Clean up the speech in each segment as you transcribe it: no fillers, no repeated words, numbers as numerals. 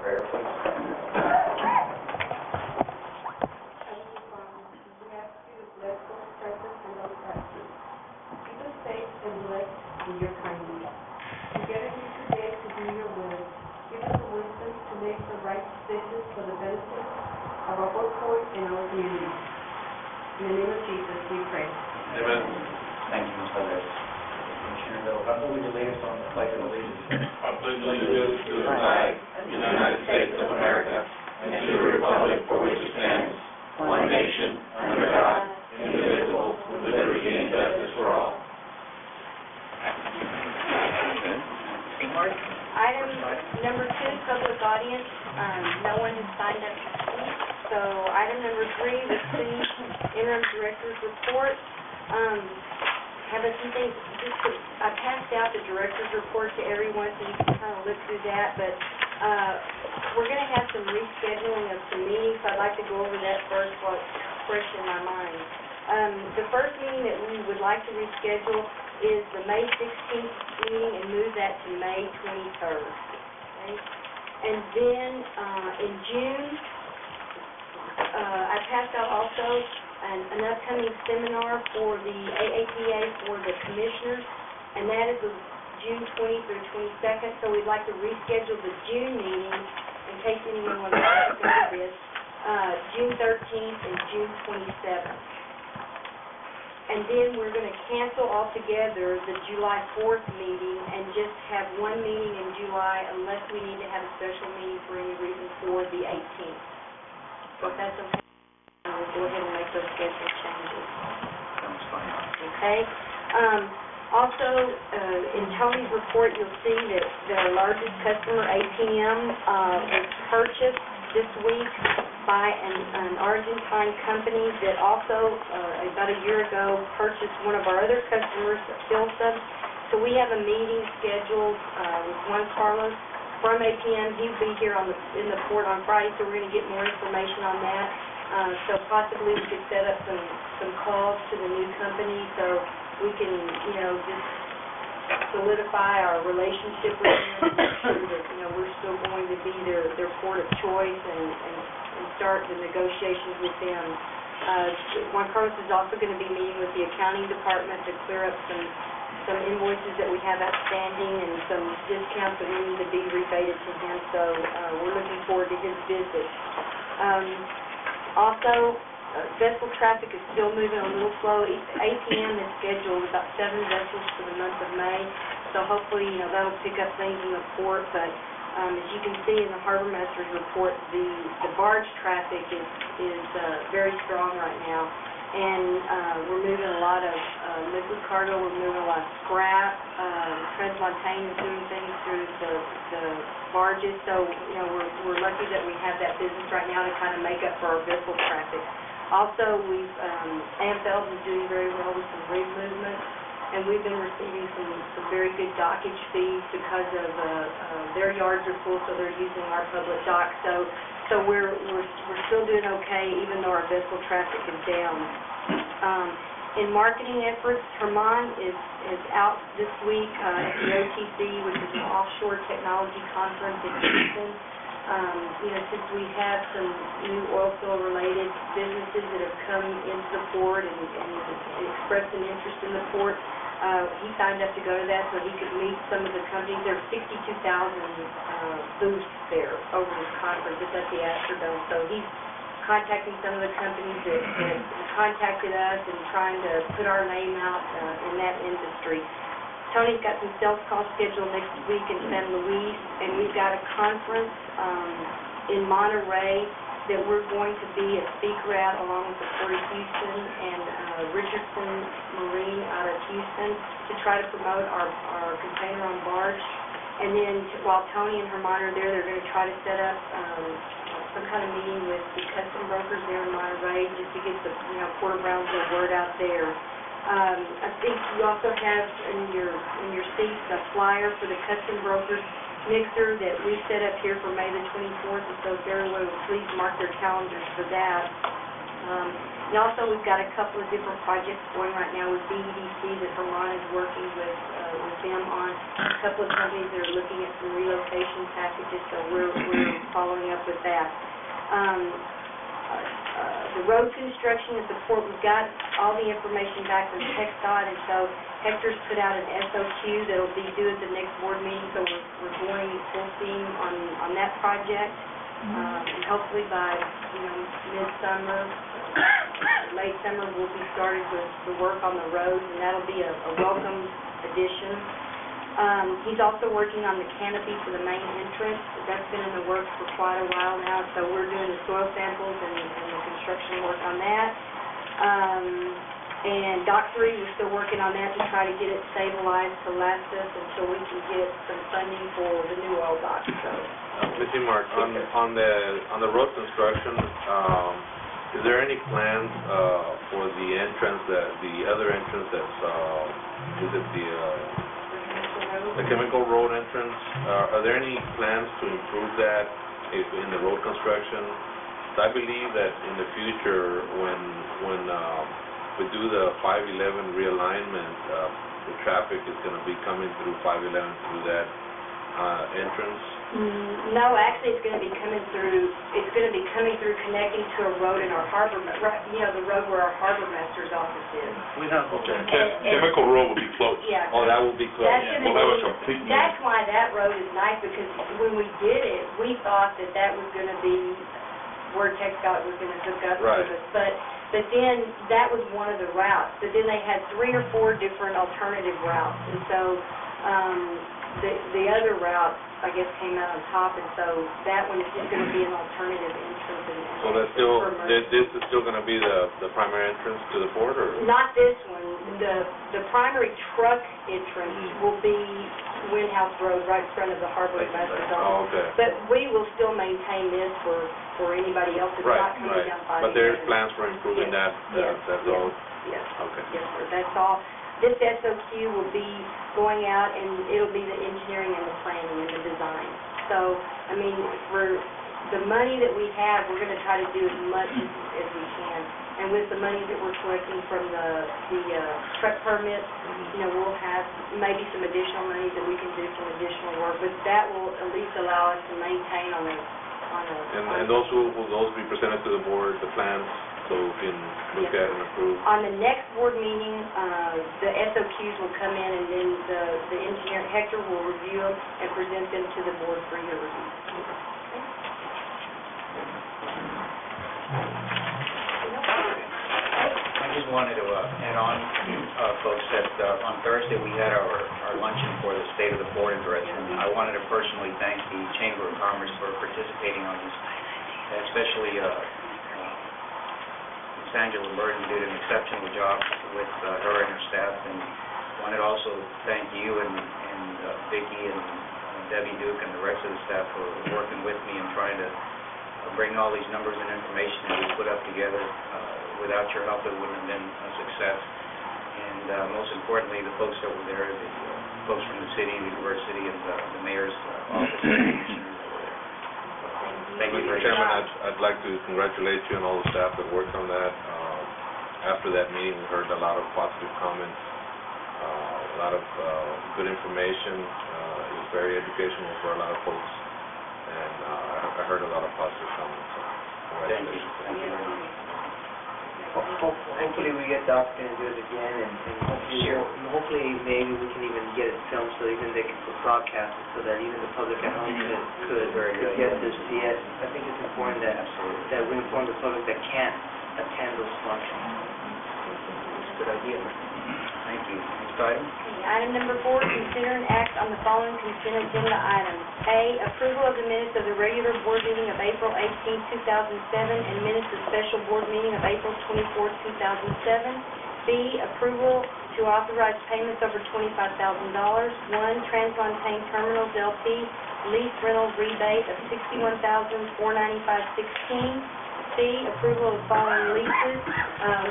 prayer, please. Keep us safe and blessed in your kindness. Together here today to do your will. Give us the wisdom to make the right decisions for the benefit of our workforce and our community. In the name of Jesus, we pray. Amen. Thank you, Ms. Heather. Commissioner Bill, how will you lead us on the pledge of allegiance? I pledge allegiance to the flag of the United States of America and to the republic for which it stands, one nation, under God, indivisible, with liberty and justice for all. Item number 2, public audience. No one has signed up to speak. So item number 3, the city interim director's report. Have a few things. I passed out the director's report to everyone so you can kind of look through that. But we're going to have some rescheduling of some meetings. So I'd like to go over that first while it's fresh in my mind. The first meeting that we would like to reschedule is the May 16th meeting and move that to May 23rd. Okay? And then in June, I passed out also an upcoming seminar for the AAPA for the commissioners, and that is June 20th through 22nd. So we'd like to reschedule the June meeting in case anyone wants to go to this, June 13th and June 27th. And then we're going to cancel altogether the July 4th meeting and just have one meeting in July unless we need to have a special meeting for any reason for the 18th. So if that's okay, we'll go ahead and make those schedule changes. Sounds fine. Okay. Also, in Tony's report, you'll see that the largest customer, ATM, was purchased this week by an Argentine company that also, about a year ago, purchased one of our other customers, Philsub. So we have a meeting scheduled with Juan Carlos from ATM. He'll be here in the port on Friday, so we're going to get more information on that. So possibly we could set up some calls to the new company so we can, just solidify our relationship with them and make sure that, we're still going to be their port of choice and start the negotiations with them. Juan Carlos is also going to be meeting with the accounting department to clear up some invoices that we have outstanding and some discounts that we need to be rebated to him. So we're looking forward to his visit. Also, vessel traffic is still moving a little slow. ATM is scheduled about 7 vessels for the month of May, so hopefully, that'll pick up things in the port. But as you can see in the Harbor Master's report, the barge traffic is very strong right now, and we're moving a lot of liquid cargo. We're moving a lot of scrap. Transmontane is doing things through the barges, so we're lucky that we have that business right now to kind of make up for our vessel traffic. Also, AFL is doing very well with some rig movement, and we've been receiving some very good dockage fees because of their yards are full, so they're using our public dock. So we're still doing okay, even though our vessel traffic is down. In marketing efforts, Herman is out this week at the OTC, which is an offshore technology conference in Houston. Since we have some new oil spill related businesses that have come into the port and expressed an interest in the port, he signed up to go to that so he could meet some of the companies. There are 62,000 booths there over this conference. It's at the Astrodome. So he's contacting some of the companies that contacted us and trying to put our name out in that industry. Tony's got some sales calls scheduled next week in San Luis, and we've got a conference in Monterey that we're going to be a speaker at along with the Port of Houston and Richardson Marine out of Houston to try to promote our container on barge. And then while Tony and Herman are there, they're going to try to set up some kind of meeting with the custom brokers there in Monterey just to get the Port of Brownsville word out there. I think you also have in your seats a flyer for the custom brokers mixer that we set up here for May the 24th, and so if everyone would please mark their calendars for that. And also, we've got a couple of different projects going right now with BEDC that Vermont is working with them on. A couple of companies that are looking at some relocation packages, so we're following up with that. The road construction and support, we've got all the information back from TxDOT, and so Hector's put out an SOQ that'll be due at the next board meeting, so we're going full steam on that project. And hopefully by, midsummer, late summer, we'll be started with the work on the roads, and that'll be a welcome addition. He's also working on the canopy for the main entrance. That's been in the works for quite a while now, so we're doing the soil samples and the construction work on that. And Dock 3, we're still working on that to try to get it stabilized to last us until we can get some funding for the new oil dock. So, Ms. Mark, on the road construction, is there any plans for the entrance, the other entrance that's, is it the chemical road entrance? Are there any plans to improve that in the road construction? I believe that in the future, when we do the 511 realignment, the traffic is going to be coming through 511 through that entrance. No, actually, it's going to be coming through connecting to a road in our harbor, the road where our harbor master's office is. Chemical road will be closed. Yeah. Oh, that will be closed. That's We'll have a complete. That's why that road is nice, because when we did it, we thought that was going to be where TxDOT was going to hook up Right. to us. But then that was one of the routes. But then they had 3 or 4 different alternative routes, and so the other route, I guess, came out on top, and so that one is just going to be an alternative entrance. So that's still, this is still going to be the primary entrance to the port, or? Not this one. The primary truck entrance will be Windhouse Road, right in front of the harbor master's office. Oh, okay. But we will still maintain this for anybody else that's not coming down 511. But there's plans for improving that road? Yes. Okay. Yes, sir. That's all. This SOQ will be going out, and it'll be the engineering and the planning and the design. So, I mean, for the money that we have, we're going to try to do as much as we can. And with the money that we're collecting from the truck permits, we'll have maybe some additional money that we can do some additional work. But that will at least allow us to maintain on a. And will those be presented to the board, the plans, so we can look at and approve? On the next board meeting, the SOQs will come in, and then the engineer, Hector, will review them and present them to the board for your review. I just wanted to add on, folks, that on Thursday we had our luncheon for the State of the Board address, and I wanted to personally thank the Chamber of Commerce for participating on this, especially Angela Burton did an exceptional job with her and her staff, and wanted to also thank you and Vicki and Debbie Duke and the rest of the staff for working with me and trying to bring all these numbers and information that we put up together. Without your help, it wouldn't have been a success. And most importantly, the folks that were there, the folks from the city, the university, and the mayor's office. Thank you very much. Chairman, I'd like to congratulate you and all the staff that worked on that. After that meeting, we heard a lot of positive comments, a lot of good information. It was very educational for a lot of folks, and I heard a lot of positive comments. So Thank you. congratulations. Thank you very much. Hopefully we get the opportunity to do it again, and hopefully maybe we can even get it filmed so even they can broadcast it so that even the public at home could get to see it. I think it's important that we inform the public that can't attend those functions. It's a good idea. Thank you. Next item. Okay, item number 4, consider and act on the following consent agenda items. A, approval of the minutes of the regular board meeting of April 18, 2007, and minutes of special board meeting of April 24, 2007. B, approval to authorize payments over $25,000. 1, Transmontane Terminals LP lease rental rebate of $61,495.16. C, approval of following leases.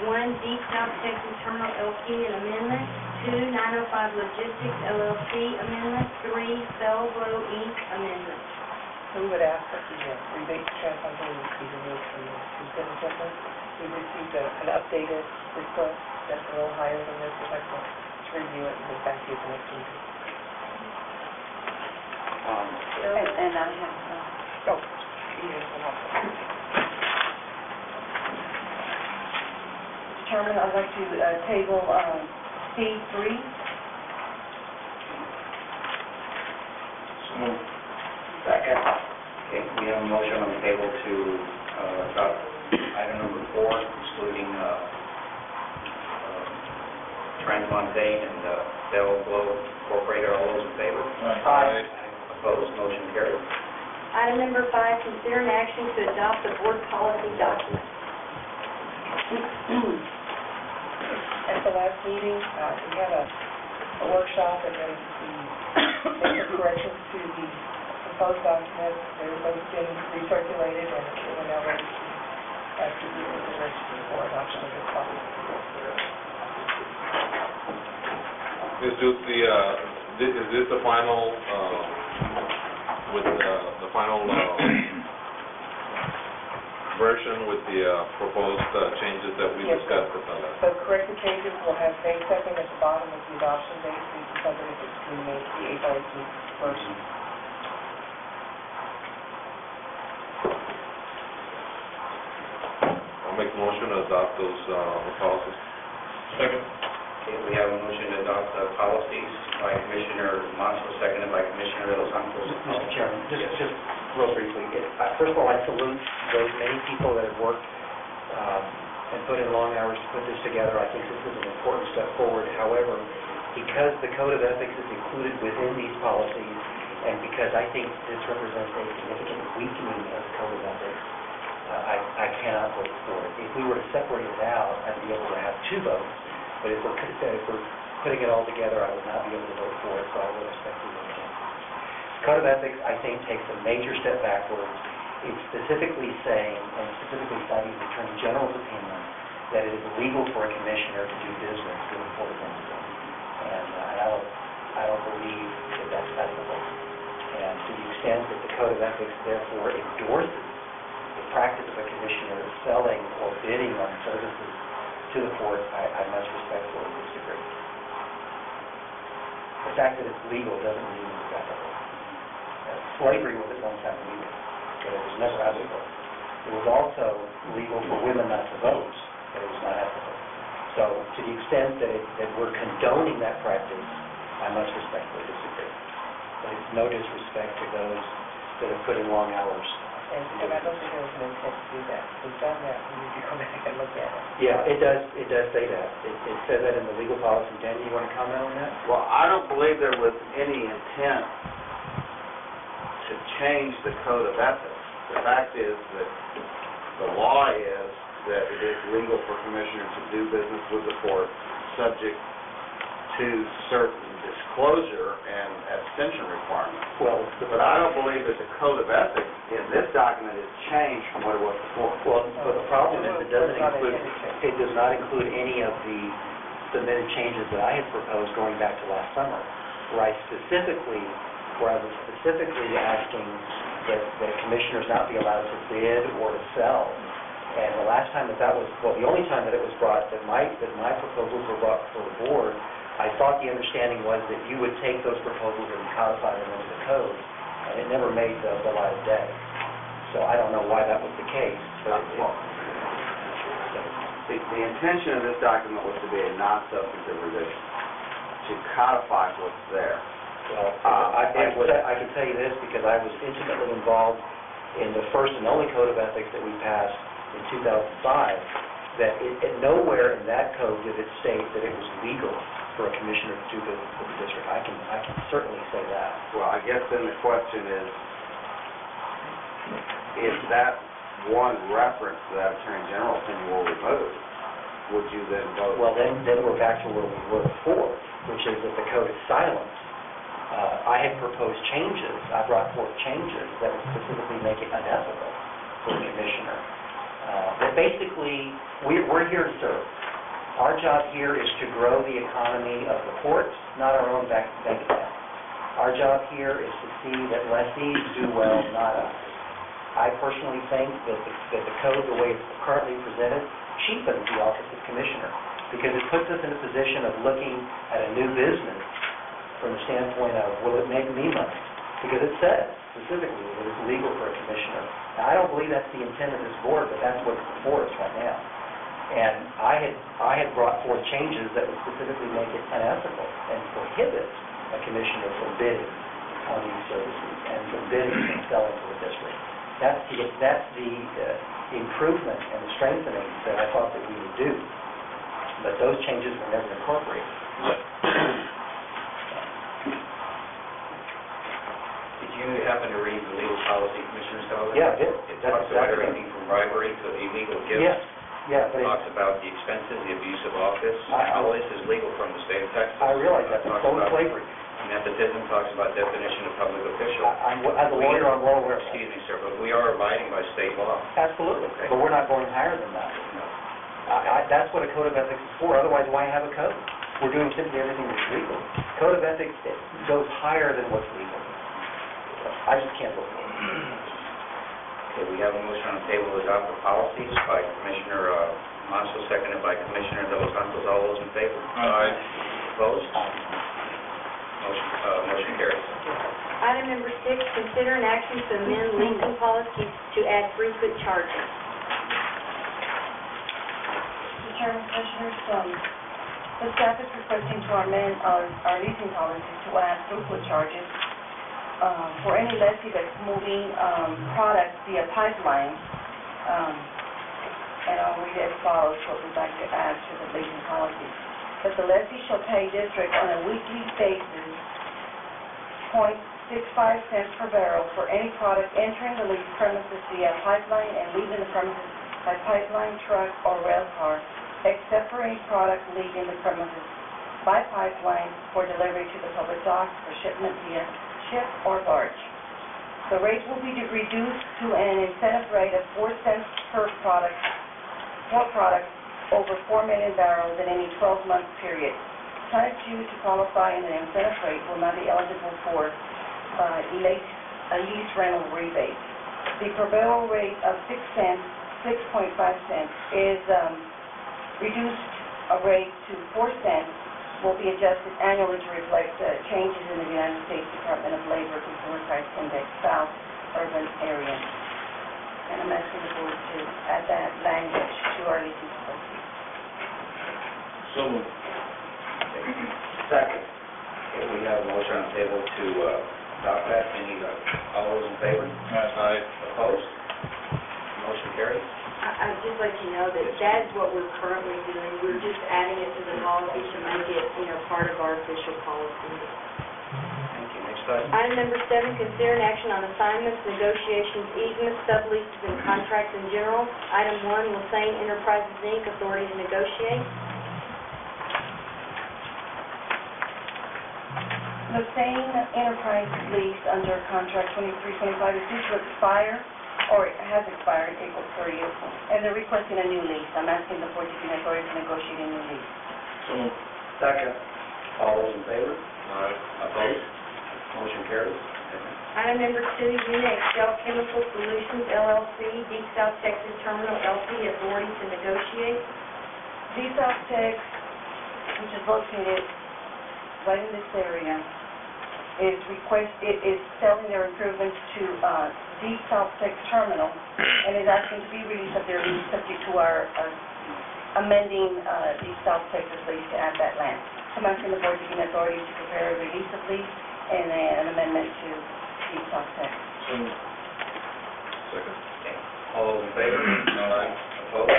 1, Deep South Texas Terminal LP an amendment. 2, 905 Logistics LLC amendment. 3, Bellglow Inc. amendment. We would ask that the rebate transfer be removed from the consent agenda. we received an updated request that's a little higher than this. We'd like to review it and get back to you the next meeting. And I have, Oh, you have some also. Chairman, I'd like to table C3. Second. Okay, we have a motion on the table to adopt item number 4, excluding Transmontane and Bell Globe Incorporated. All those in favor? Aye. Opposed? Motion carried. Item number 5, consider an action to adopt the board policy document. At the last meeting, we had a workshop, and then we made some corrections to the proposed document. They've both been recirculated, and we're now ready to do consideration for adoption of this policy. Is this the final, with the final version with the proposed changes that we Yes, discussed at the last? The corrected changes will have May 2nd at the bottom of the adoption date, so you can cover it between the April 18th version. I'll make a motion to adopt those policies. Second. Okay, we have a motion to adopt the policies by Commissioner Mansell, seconded by Commissioner Los Santos. Mr. Chairman, just real briefly, first of all, I salute those many people that have worked and put in long hours to put this together. I think this is an important step forward. However, because the Code of Ethics is included within these policies, and because I think this represents a significant weakening of the Code of Ethics, I cannot vote for it. If we were to separate it out, I'd be able to have 2 votes. But if we're putting it all together, I would not be able to vote for it, so I will respectfully vote against it. Code of Ethics, I think, takes a major step backwards. It's specifically saying, and specifically citing the Attorney General's opinion, that it is illegal for a commissioner to do business with a Port Brownsville. And I don't believe that that's ethical. And to the extent that the Code of Ethics, therefore, endorses the practice of a commissioner selling or bidding on services to the port, I must respectfully disagree. The fact that it's legal doesn't mean it's ethical. Slavery was at one time legal, but it was never ethical. It was also legal for women not to vote, but it was not ethical. So to the extent that we're condoning that practice, I must respectfully disagree. But it's no disrespect to those that have put in long hours. And I don't think there was an intent to do that. We've done that. We need to go back and look at it. Yeah, it does say that. It says that in the legal policy. Danny, you want to comment on that? Well, I don't believe there was any intent to change the Code of Ethics. The fact is that the law is that it is legal for commissioners to do business with the port subject to certain disclosure and abstention requirements. Well, But I don't believe that the Code of Ethics in this document is changed from what it was before. but the problem is it does not include any of the submitted changes that I had proposed going back to last summer, where I was specifically asking that commissioners not be allowed to bid or to sell. And the last time the only time that it was brought, that my proposals were brought before the board, I thought the understanding was that you would take those proposals and codify them into the code, and it never made the light of day. So I don't know why that was the case, but The intention of this document was to be a non-substantive revision, to codify what's there. well, I can tell you this because I was intimately involved in the first and only Code of Ethics that we passed in 2005, that nowhere in that code did it state that it was legal for a commissioner to do business with the district. I can certainly say that. Well, I guess then the question is, if that one reference to that Attorney General opinion were removed, would you then vote? Well, then we're back to where we were before, which is that the code is silent. I had proposed changes. I brought forth changes that would specifically make it unethical for a commissioner. That basically, we're here to serve. Our job here is to grow the economy of the ports, not our own bank account. Our job here is to see that lessees do well, not us. I personally think that the code, the way it's currently presented, cheapens the office of commissioner, because it puts us in a position of looking at a new business from the standpoint of, will it make me money? Because it says specifically that it's legal for a commissioner. Now, I don't believe that's the intent of this board, but that's what's before us right now. And I had brought forth changes that would specifically make it unethical and prohibit a commissioner from bidding on these services and from bidding and selling to the district. That's the improvement and the strengthening that I thought that we would do. But those changes were never incorporated. Did you happen to read the legal policy, Commissioner Sullivan? Yeah, I did. It talks about everything from bribery to illegal gifts. Yeah, but It talks about the expenses, the abuse of office. All this is legal from the state of Texas. I realize that, It it's talks full about slavery. Nepotism, talks about definition of public official. As a lawyer, I'm well aware of that. Excuse me, sir, but we are abiding by state law. Absolutely, Okay. but we're not going higher than that. No. That's what a code of ethics is for, otherwise why have a code? We're doing simply everything that's legal. Code of ethics goes higher than what's legal. I just can't vote for it. Okay, we have a motion on the table to adopt the policies by Commissioner Mansell, seconded by Commissioner De Los Santos. All those in favor? Aye. Opposed? Motion carries. Item number 6, consider an action to amend leasing policies to add throughput charges. Mr. Chairman, Commissioners, the staff is requesting to amend our leasing policies to add throughput charges for any lessee that's moving products via pipeline. And I'll read it as follows, what we'd like to add to the leasing policy. That the lessee shall pay district on a weekly basis .65 cents per barrel for any product entering the leased premises via pipeline and leaving the premises by pipeline, truck, or rail car, except for any product leaving the premises by pipeline for delivery to the public dock for shipment via ship or barge. The rate will be reduced to an incentive rate of 4 cents per product over 4 million barrels in any 12-month period. Tonnage used to qualify in an incentive rate will not be eligible for a lease rental rebate. The prevailing rate of 6.5 cents is reduced a rate to 4 cents will be adjusted annually to reflect changes in the United States Department of Labor Consumer Price Index South Urban Area. And I'm asking the board to add that language to our leasing policy. So moved. Second. Okay, we have a motion on the table to adopt that. All those in favor? Aye. Opposed? Motion carries. I'd just let you know that that's what we're currently doing. We're just adding it to the policy to make it, part of our official policy. Thank you. Next item. Item number 7, consider an action on assignments, negotiations, easements, subleases, and contracts in general. Item 1, Lassane Enterprises, Inc., authority to negotiate. Lassane Enterprises lease under contract 2325 is due to expire, or it has expired April 30th, and they're requesting a new lease. I'm asking the board to give me authority to negotiate a new lease. So moved. Second. All those in favor? Aye. Opposed? Motion carries. Item number 2, Unix Shell Chemical Solutions, LLC, Deep South Texas Terminal, LP, authority to negotiate. Deep South Tex, which is located right in this area, is selling their improvements to Deep South Tex Terminal, and is asking to be released of their lease subject to our amending Deep South Texas lease to add that land. So I'm asking the board to give me authority to prepare a release of lease and an amendment to Deep South Tex. So moved. Second. Okay. All those in favor? Aye. Opposed?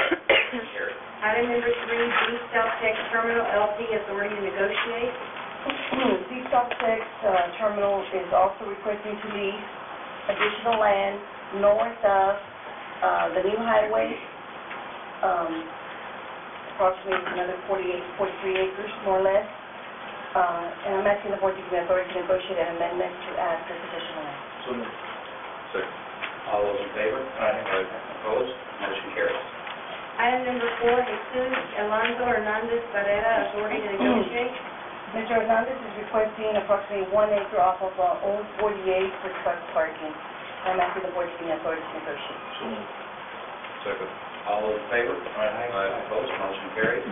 Carried. Item number 3, Deep South Tex Terminal, LP, authority to negotiate. Deep South Tex Terminal is also requesting to lease additional land north of the new highway, approximately another 43 acres, more or less. And I'm asking the board to give me authority to negotiate an amendment to add this additional land. So moved. Second. All those in favor? Aye. Opposed? Motion carries. Item number 4, Jesus Alonso Hernandez Barrera, authority to negotiate. Mr. Hernandez is requesting approximately 1 acre off of Old 48 for truck parking. I'm asking the board to give me authority to negotiate. So moved. Second. All those in favor? Aye. Opposed? Motion carries.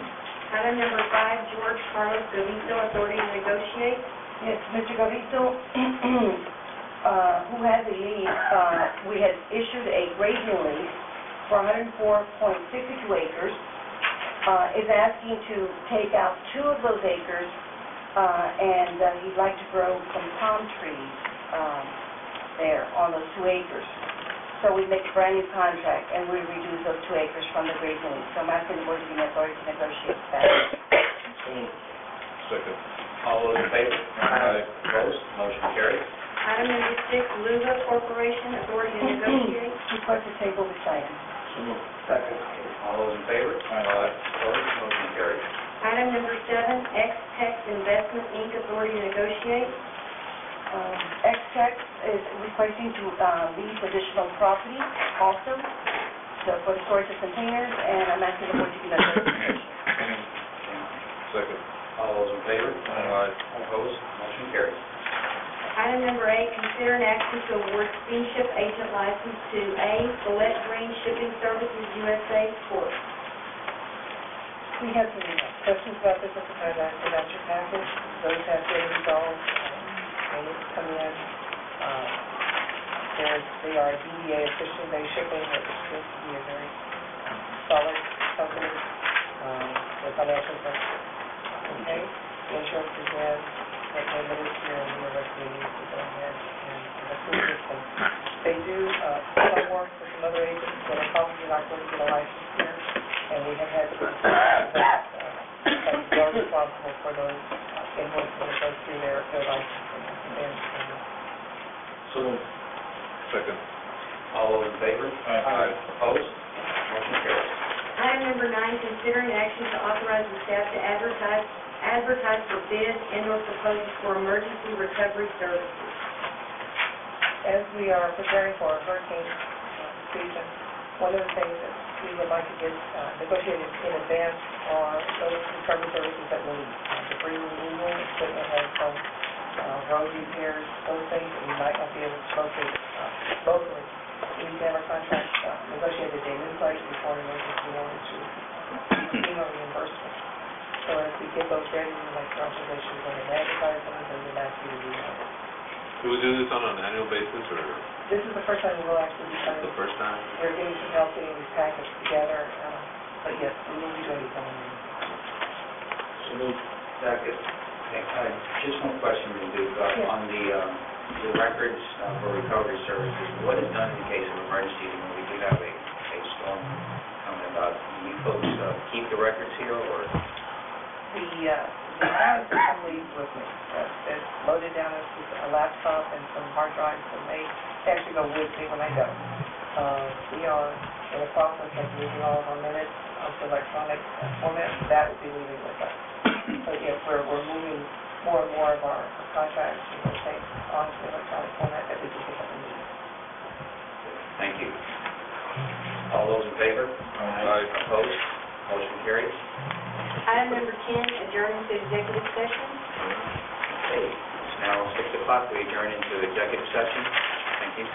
Item number 5, George Carlos Gavito, authority to negotiate. Yes, Mr. Gavito, who had the lease, we had issued a grazing lease for 104.62 acres, is asking to take out 2 of those acres, and he'd like to grow some palm trees there on those 2 acres. So we make a brand new contract, and we reduce those 2 acres from the grazing lease. So I'm asking the board to give me authority to negotiate that. Second. All those in favor? Opposed? Motion carries. Item number 6, Luba Corporation, authority to negotiate. Request to table this item. Second. All those in favor? Opposed? Motion carries. Item number 7, X-Tech Investment, Inc., authority to negotiate. X-Tech is requesting to lease additional property also for the storage of containers, and I'm asking the board to give that notification. Second. All those in favor? Opposed? Motion carries. Item number 8, consider an action to award steamship agent license to A. Gillette Green Shipping Services USA Corp. We have some questions about this at the time I put out your package. Those have been resolved. They need to come in. They are a DBA officially based shipping, which seems to be a very solid company. The financials are okay. The insurance is in. That payment is here, and we're recommending to go ahead and approve this. And they do some work for some other agents that are probably not going to get a license here, and we have had to that they're responsible for those invoices that go through their licensing. So moved. Second. All those in favor? Opposed? Motion carries. Item number 9, considering action to authorize the staff to advertise for bids and/or proposals for emergency recovery services. As we are preparing for a hurricane season, one of the things that we would like to get negotiated in advance are those recovery services that we need. Debris removal, equipment has some road repairs, those things that we might not be able to locate locally. We need to have our contract negotiated day in place before an emergency in order to receive our reimbursement. So as we get those ready, we make observations on the advertising, and then ask you to do that. Do we do this on an annual basis, or This is the first time we'll actually be trying the first time? We're getting some help getting these packets together, but yes, we will be doing some. So moved. Second. Okay, just one question, Duke, Yes. on the records for recovery services. What is done in case of emergency when we do have a storm coming about? Do you folks keep the records here, or? The files can leave with me. It's loaded down into a laptop and some hard drives, and they actually go with me when I go. We are in the process of moving all of our minutes onto electronic format. That will be leaving with us. But yes, we're moving more and more of our contracts and those things onto electronic format that we can pick up and use. Thank you. All those in favor? Opposed? Motion carries. Item number 10, adjourn to executive session. Okay, it's now 6 o'clock. We adjourn into executive session. Thank you.